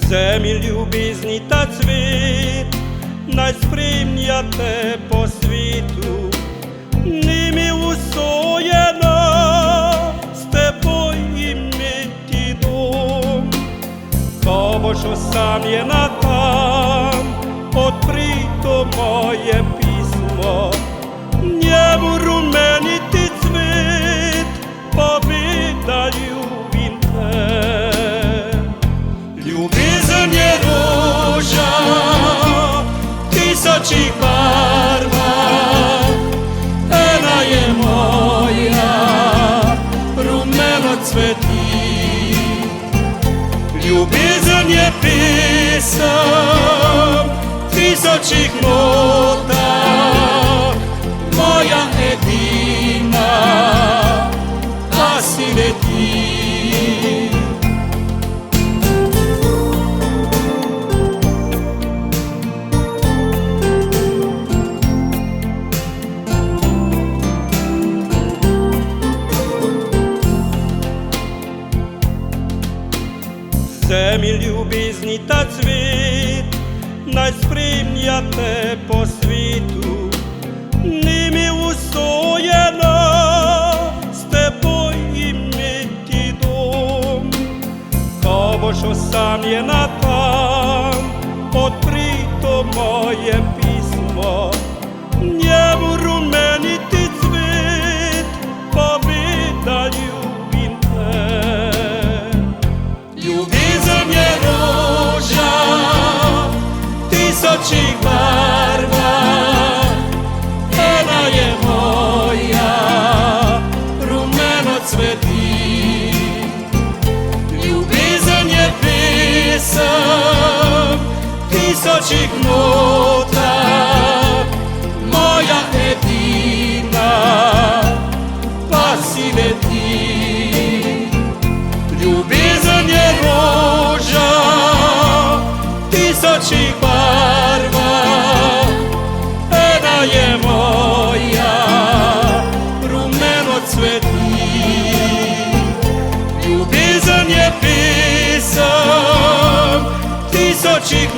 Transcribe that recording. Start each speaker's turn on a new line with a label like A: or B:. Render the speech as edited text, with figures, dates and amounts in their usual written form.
A: Zemlji ljubiznita cvit, najsprimnija te po svitu, ni mi usvojena s teboj imeti dom. Ko boš osamljena tam, otprito moje pismo, njemu rumeniti cvit, pobjeda ljubim te. Ljubav je ruža tisućih barva, ena je moja, rumeno cveti. Ljubav je pisam tisućih nota, moja jedina, a si ne ti. Zemlji ljubiznita cvit, najsprimnija te po svitu, ni mi usvojena s teboj imeti dom. Ko boš osamljena tam, otprito moje pismo, njemu rumeniti cvit, pobjeda ljubim te. Ljubav je ruža tisućih barva, ena je moja, rumeno cveti. Ljubav je pisam tisućih nota, moja jedina, pa si ne ti. Ljubav je ruža tisućih barva, ena je moja, rumeno cveti. Ljubav je pisam tisućih